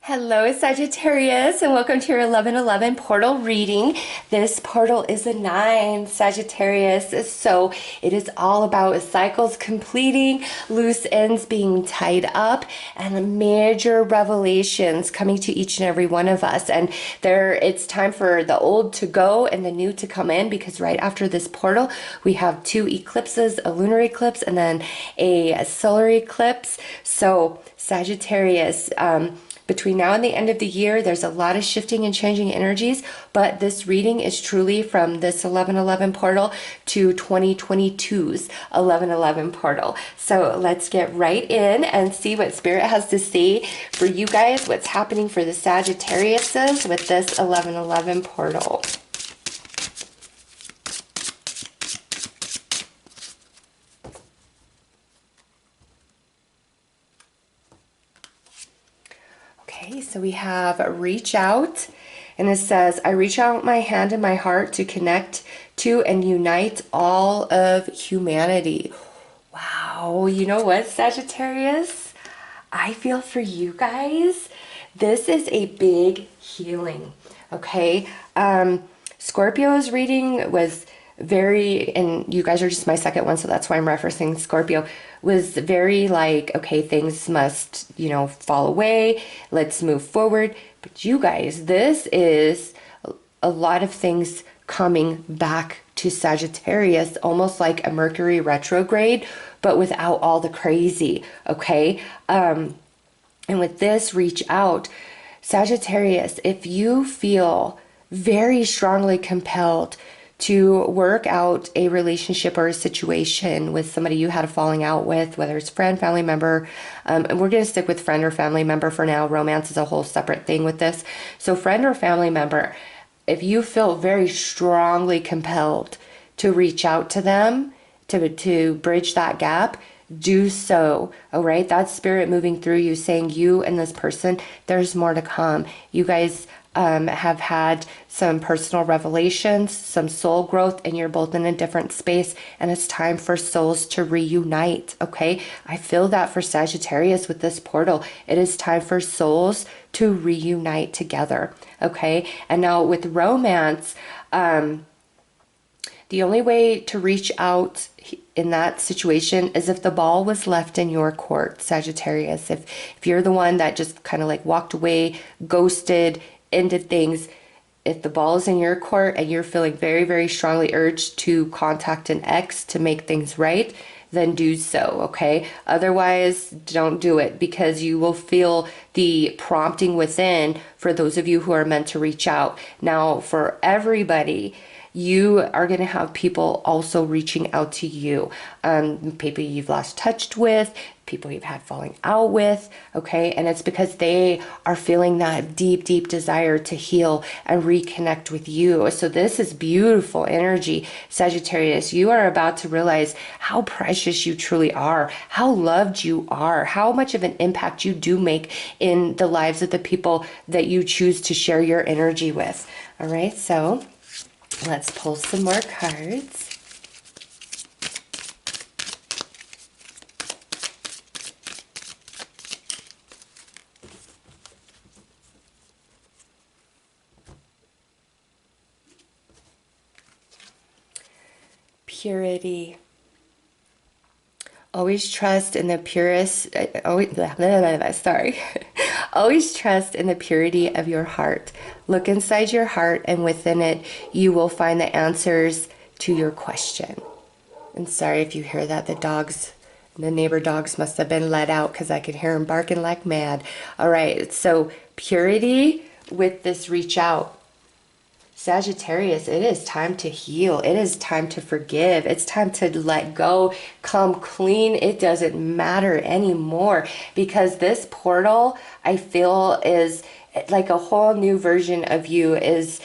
Hello, Sagittarius, and welcome to your 11/11 portal reading. This portal is a 9, Sagittarius, so it is all about cycles completing, loose ends being tied up, and major revelations coming to each and every one of us. And it's time for the old to go and the new to come in, because right after this portal, we have 2 eclipses, a lunar eclipse and then a solar eclipse. So, Sagittarius, between now and the end of the year, there's a lot of shifting and changing energies, but this reading is truly from this 11/11 portal to 2022's 11/11 portal. So let's get right in and see what Spirit has to say for you guys, what's happening for the Sagittariuses with this 11/11 portal. Okay, so we have reach out, and it says, I reach out my hand and my heart to connect to and unite all of humanity. Wow, you know what, Sagittarius? I feel for you guys, this is a big healing, okay? Scorpio's reading was very, and you guys are just my second one, so that's why I'm referencing Scorpio, was very like, okay, things must, fall away, let's move forward. But you guys, this is a lot of things coming back to Sagittarius, almost like a Mercury retrograde, but without all the crazy, okay? And with this reach out, Sagittarius, if you feel very strongly compelled to work out a relationship or a situation with somebody you had a falling out with, whether it's friend, family member, and we're going to stick with friend or family member for now. Romance is a whole separate thing with this. So friend or family member, if you feel very strongly compelled to reach out to them, to bridge that gap, do so. All right, that's Spirit moving through you, saying you and this person, there's more to come. You guys have had some personal revelations, some soul growth, and you're both in a different space, and it's time for souls to reunite, okay? I feel that for Sagittarius with this portal. It is time for souls to reunite together, okay? And now with romance, the only way to reach out in that situation is if the ball was left in your court, Sagittarius. If you're the one that just kind of like walked away, ghosted, ended things, if the ball is in your court and you're feeling very, very strongly urged to contact an ex to make things right, then do so, okay? Otherwise, don't do it, because you will feel the prompting within for those of you who are meant to reach out. Now, for everybody, you are going to have people also reaching out to you. People you've lost touch with, people you've had falling out with, okay? And it's because they are feeling that deep, deep desire to heal and reconnect with you. So this is beautiful energy, Sagittarius. You are about to realize how precious you truly are, how loved you are, how much of an impact you do make in the lives of the people that you choose to share your energy with. All right, so let's pull some more cards. Purity. Always trust in the purest, sorry. Always trust in the purity of your heart. Look inside your heart, and within it, you will find the answers to your question. And sorry if you hear that, the neighbor dogs must have been let out, because I could hear them barking like mad. All right, so purity with this reach out. Sagittarius, it is time to heal. It is time to forgive. It's time to let go, come clean. It doesn't matter anymore, because this portal, I feel, is like a whole new version of you is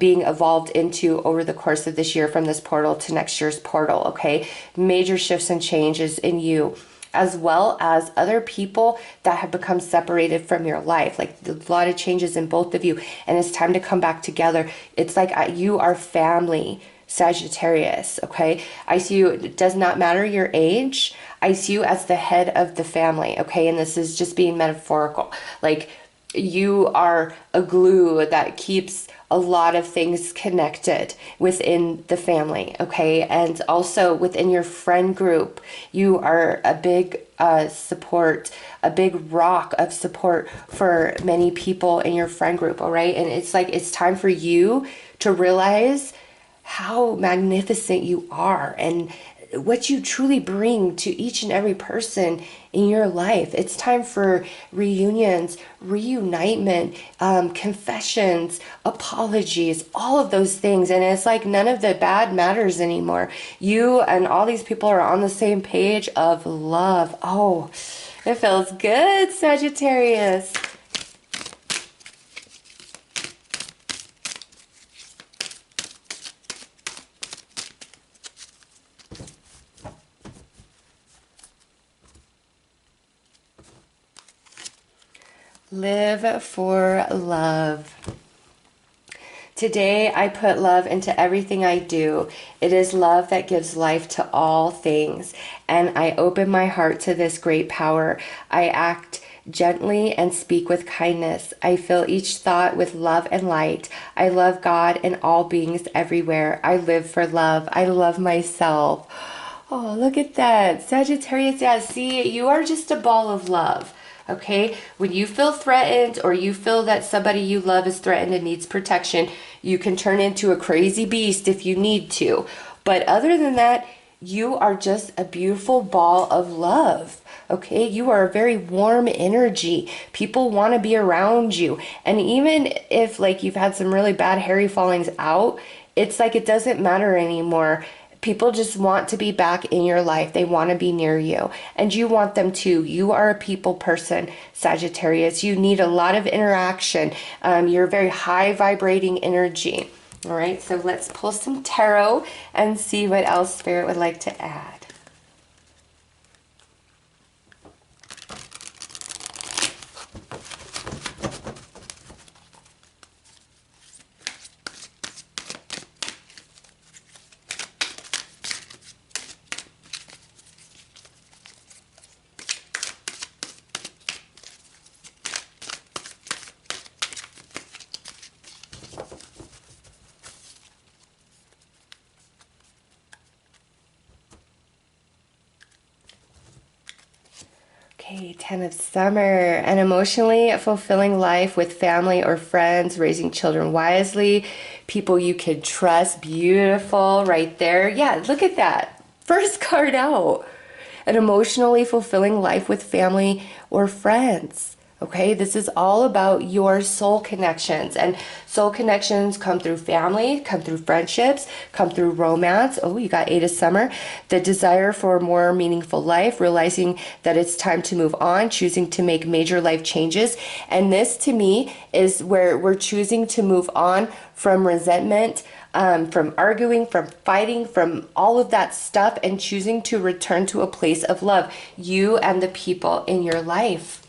being evolved into over the course of this year, from this portal to next year's portal, okay? Major shifts and changes in you, as well as other people that have become separated from your life. Like a lot of changes in both of you, and it's time to come back together. It's like you are family, Sagittarius, okay? I see you, it does not matter your age. I see you as the head of the family, okay? And this is just being metaphorical. Like you are a glue that keeps a lot of things connected within the family, okay? And also within your friend group, you are a big support, a big rock of support for many people in your friend group, all right? And it's like it's time for you to realize how magnificent you are and what you truly bring to each and every person in your life. It's time for reunions, reunitement, confessions, apologies, all of those things. And it's like none of the bad matters anymore. You and all these people are on the same page of love. Oh, it feels good, Sagittarius. Live for love. Today, I put love into everything I do. It is love that gives life to all things. And I open my heart to this great power. I act gently and speak with kindness. I fill each thought with love and light. I love God and all beings everywhere. I live for love. I love myself. Oh, look at that. Sagittarius, yeah, see, you are just a ball of love. Okay, when you feel threatened or you feel that somebody you love is threatened and needs protection, you can turn into a crazy beast if you need to. But other than that, you are just a beautiful ball of love. Okay, you are a very warm energy. People want to be around you. And even if like you've had some really bad hairy fallings out, it's like it doesn't matter anymore. People just want to be back in your life. They want to be near you. And you want them too. You are a people person, Sagittarius. You need a lot of interaction. You're a very high vibrating energy. All right, so let's pull some tarot and see what else Spirit would like to add. Okay, 10 of Summer. An emotionally fulfilling life with family or friends, raising children wisely, people you can trust. Beautiful, right there. Yeah, look at that. First card out. An emotionally fulfilling life with family or friends. Okay, this is all about your soul connections, and soul connections come through family, come through friendships, come through romance. Oh, you got 8 of Summer. The desire for a more meaningful life, realizing that it's time to move on, choosing to make major life changes. And this to me is where we're choosing to move on from resentment, from arguing, from fighting, from all of that stuff, and choosing to return to a place of love, you and the people in your life.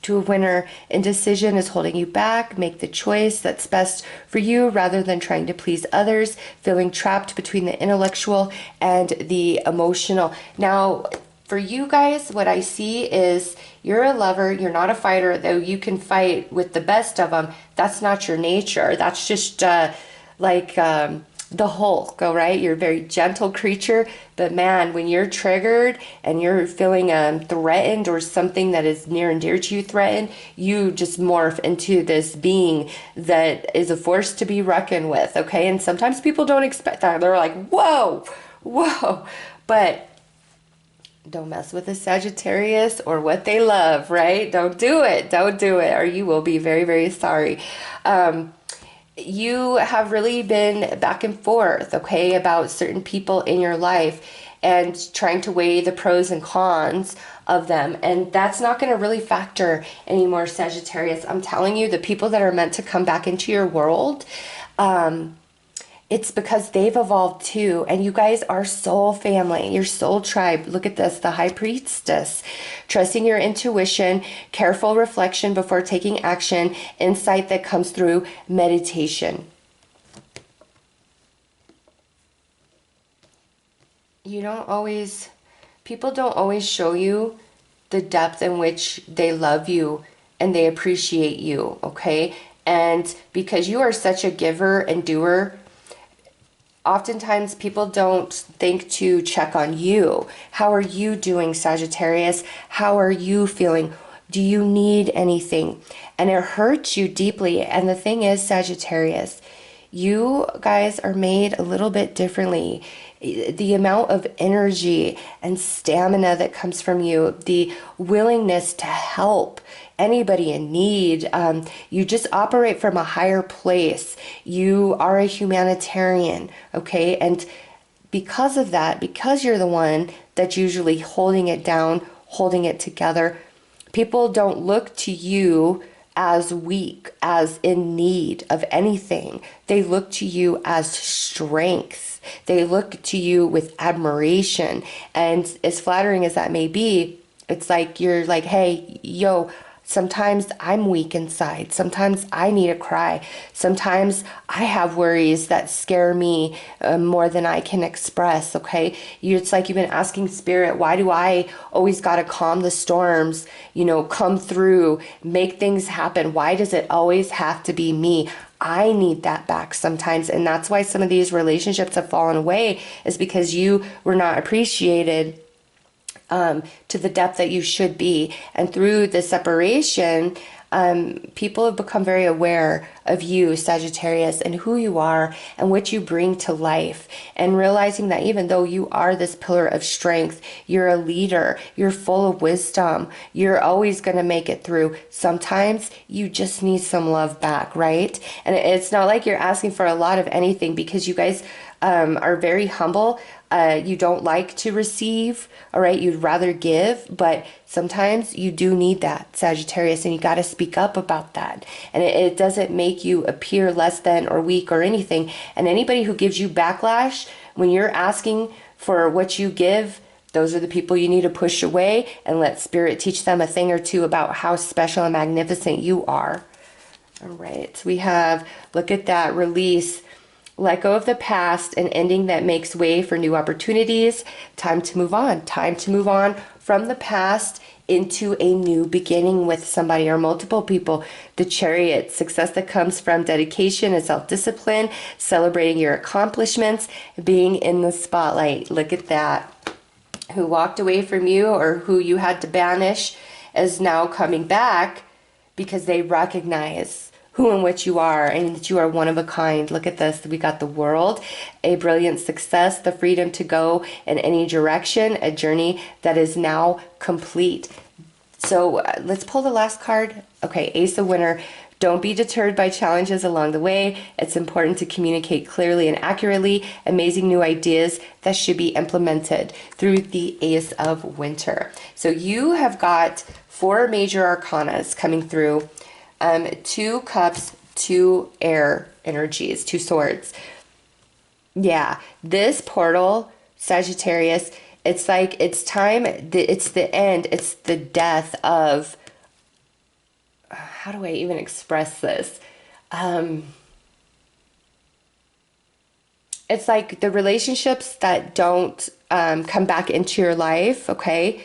To a winner, indecision is holding you back. Make the choice that's best for you rather than trying to please others, feeling trapped between the intellectual and the emotional. Now, for you guys, what I see is you're a lover, you're not a fighter, though you can fight with the best of them. That's not your nature. That's just the Hulk, all right? You're a very gentle creature, but man, when you're triggered and you're feeling threatened or something that is near and dear to you threatened, you just morph into this being that is a force to be reckoned with, okay? And sometimes people don't expect that. They're like, whoa, whoa. But don't mess with a Sagittarius or what they love, right? Don't do it. Don't do it, or you will be very, very sorry. You have really been back and forth, okay, about certain people in your life and trying to weigh the pros and cons of them. And that's not going to really factor anymore, Sagittarius. I'm telling you, the people that are meant to come back into your world, it's because they've evolved too, and you guys are soul family, your soul tribe. Look at this, the High Priestess. Trusting your intuition, careful reflection before taking action, insight that comes through meditation. You don't always, people don't always show you the depth in which they love you and they appreciate you, okay? And because you are such a giver and doer, oftentimes people don't think to check on you. How are you doing, Sagittarius? How are you feeling? Do you need anything? And it hurts you deeply. And the thing is, Sagittarius, you guys are made a little bit differently. The amount of energy and stamina that comes from you, the willingness to help anybody in need, you just operate from a higher place. You are a humanitarian, okay? And because of that, because you're the one that's usually holding it down, holding it together, people don't look to you as weak, as in need of anything. They look to you as strength. They look to you with admiration. And as flattering as that may be, it's like you're like, hey, yo, sometimes I'm weak inside. Sometimes I need to cry. Sometimes I have worries that scare me more than I can express, okay? It's like you've been asking Spirit, why do I always got to calm the storms, come through, make things happen? Why does it always have to be me? I need that back sometimes. And that's why some of these relationships have fallen away, is because you were not appreciated to the depth that you should be. And through the separation, people have become very aware of you, Sagittarius, and who you are and what you bring to life. And realizing that even though you are this pillar of strength, you're a leader, you're full of wisdom, you're always going to make it through. Sometimes you just need some love back, right? And it's not like you're asking for a lot of anything, because you guys are very humble. You don't like to receive, all right? You'd rather give, but sometimes you do need that, Sagittarius, and you got to speak up about that. And it doesn't make you appear less than or weak or anything. And anybody who gives you backlash when you're asking for what you give, those are the people you need to push away and let Spirit teach them a thing or two about how special and magnificent you are. All right, we have, look at that, release. Let go of the past, an ending that makes way for new opportunities. Time to move on. Time to move on from the past into a new beginning with somebody or multiple people. The Chariot, success that comes from dedication and self-discipline, celebrating your accomplishments, being in the spotlight. Look at that. Who walked away from you or who you had to banish is now coming back because they recognize who and what you are, and that you are one of a kind. Look at this. We got the World, a brilliant success, the freedom to go in any direction, a journey that is now complete. So let's pull the last card. Okay, Ace of Winter. Don't be deterred by challenges along the way. It's important to communicate clearly and accurately, amazing new ideas that should be implemented through the Ace of Winter. So you have got 4 major arcanas coming through. 2 cups, 2 air energies, 2 swords. Yeah, this portal, Sagittarius, it's like it's time, it's the end, it's the death of, how do I even express this? It's like the relationships that don't come back into your life, okay?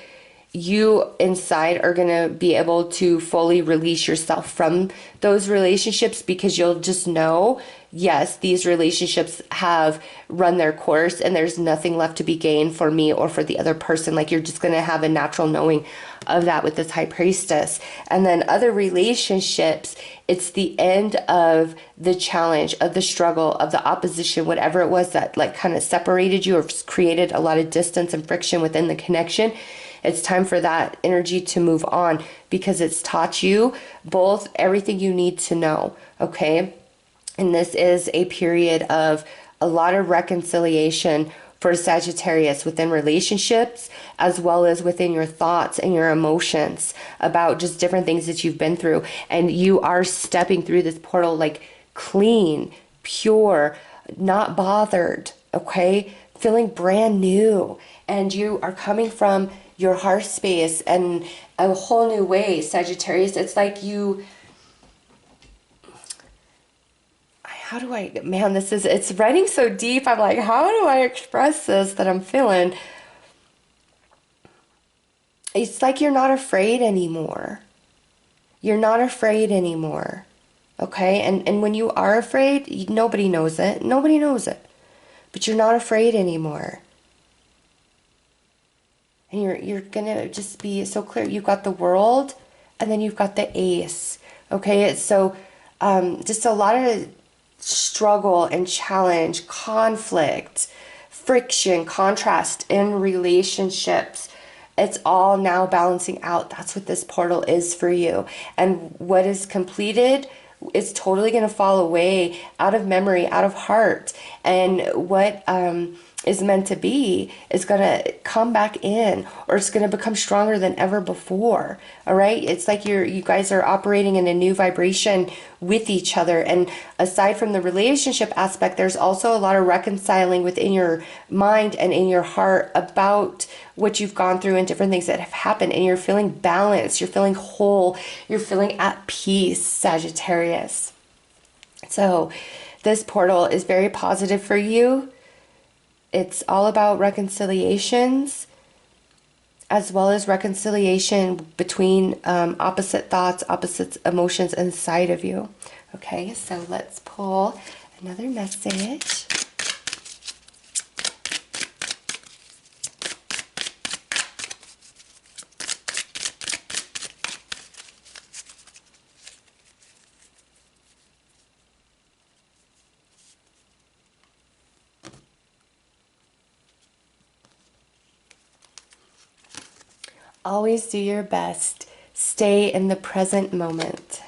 You inside are going to be able to fully release yourself from those relationships, because you'll just know, yes, these relationships have run their course and there's nothing left to be gained for me or for the other person. Like, you're just going to have a natural knowing of that with this High Priestess. And then other relationships, it's the end of the challenge, of the struggle, of the opposition, whatever it was that like kind of separated you or created a lot of distance and friction within the connection. It's time for that energy to move on, because it's taught you both everything you need to know, okay? And this is a period of a lot of reconciliation for Sagittarius within relationships, as well as within your thoughts and your emotions about just different things that you've been through. And you are stepping through this portal like clean, pure, not bothered, okay? Feeling brand new. And you are coming from your heart space and a whole new way, Sagittarius. It's like you, how do I, man, this is, it's writing so deep. I'm like, how do I express this that I'm feeling? It's like you're not afraid anymore. You're not afraid anymore. Okay? And when you are afraid, nobody knows it. Nobody knows it. But you're not afraid anymore. And you're gonna just be so clear. You've got the World, and then you've got the Ace. Okay? So just a lot of struggle and challenge, conflict, friction, contrast in relationships. It's all now balancing out. That's what this portal is for you. And what is completed is totally going to fall away out of memory, out of heart. And what is meant to be is going to come back in, or it's going to become stronger than ever before. All right? It's like you guys are operating in a new vibration with each other. And aside from the relationship aspect, there's also a lot of reconciling within your mind and in your heart about what you've gone through and different things that have happened. And you're feeling balanced, you're feeling whole, you're feeling at peace, Sagittarius. So this portal is very positive for you. It's all about reconciliations, as well as reconciliation between opposite thoughts, opposite emotions inside of you. Okay, so let's pull another message. Always do your best. Stay in the present moment.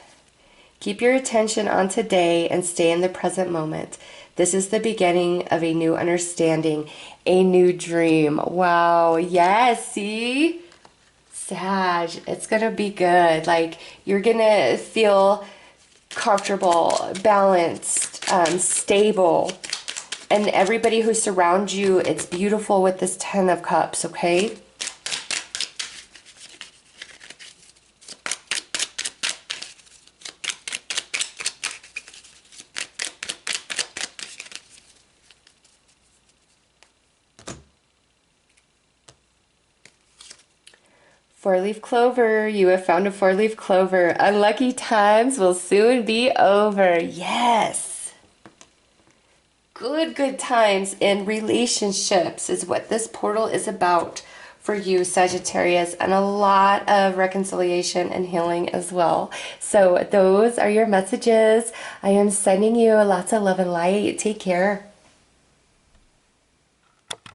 Keep your attention on today and stay in the present moment. This is the beginning of a new understanding, a new dream. Wow. Yes. See? Sag, it's going to be good. Like, you're going to feel comfortable, balanced, stable. And everybody who surrounds you, it's beautiful with this 10 of Cups, okay? Four-leaf clover, you have found a four-leaf clover. Unlucky times will soon be over. Yes. Good times in relationships is what this portal is about for you, Sagittarius, and a lot of reconciliation and healing as well. So those are your messages. I am sending you lots of love and light. Take care.